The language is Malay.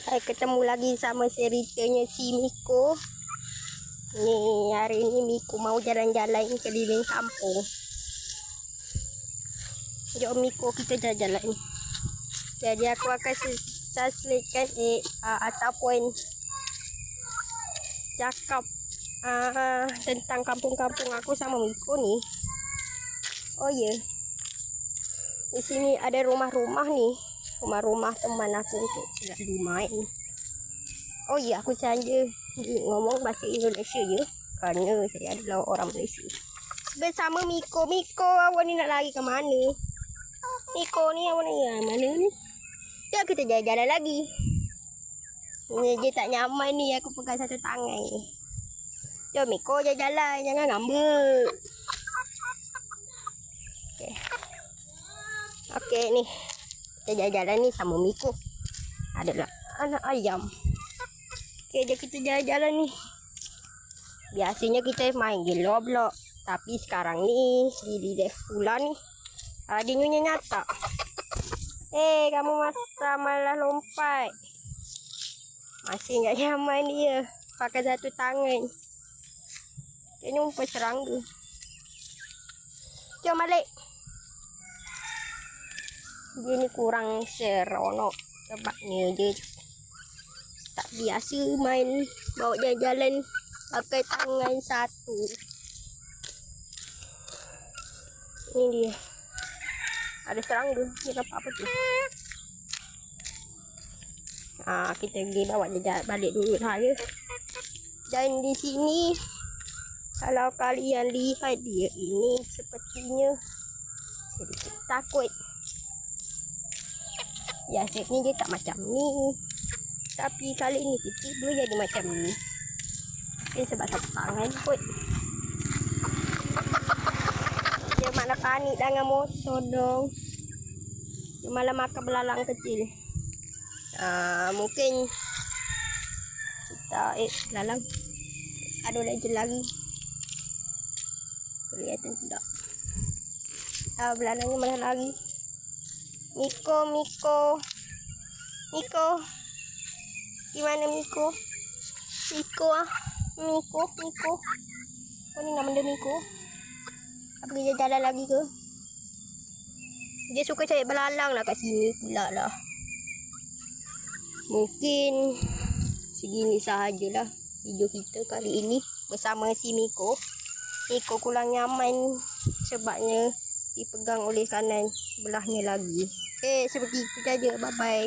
Hai, ketemu lagi sama ceritanya si Miko. Ni hari ni Miko mau jalan-jalan keliling kampung. Jom Miko, kita jalan-jalan. Jadi aku akan selesaikan ataupun cakap tentang kampung-kampung aku sama Miko ni. Oh ya, di sini ada rumah-rumah ni. Rumah-rumah teman aku untuk selalu main. Oh ya, aku saja ngomong bahasa Indonesia je kerana saya adalah orang Malaysia. Bersama Miko. Miko, awak ni nak lari ke mana? Miko ni awak nak lari mana ni? Jom kita jalan-jalan lagi. Ni dia tak nyaman ni, aku pegang satu tangan ni. Jom Miko jalan-jalan, jangan ngambek. Okey ni. Kita jalan-jalan ni sama Miko. Adalah anak ayam. Okey, jom kita jalan-jalan ni. Biasanya kita main game Roblox, tapi sekarang ni di bulan ni dia nyonya nyata. Kamu malah lompat. Masih enggak nyaman dia. Pakai satu tangan. Dia nyumpah serangga. Jom balik. Dia ni kurang seronok sebabnya dia tak biasa main bawa jalan-jalan pakai tangan satu. Ini dia. Ada serangga. Dia nampak apa tu? Kita pergi bawa dia balik dulu lah ya. Dan di sini kalau kalian lihat dia ini sepertinya sedikit takut. Biasanya dia tak macam ni. Tapi kali ni tiba-tiba jadi macam ni. Mungkin sebab satu tangan kot. Dia malah panik dengan motor dong. Dia malah makan belalang kecil. Mungkin kita belalang. Ada legend lagi. Kelihatan tidak? Belalangnya malah lagi. Miko. Gimana Miko? Miko. Oh ni nama dia Miko. Apa dia jalan lagi ke? Dia suka cari belalang lah kat sini pula lah. Mungkin segini sahajalah video kita kali ini bersama si Miko. Miko kurang nyaman sebabnya dipegang oleh kanan sebelahnya lagi. Seperti itu saja. Bye bye.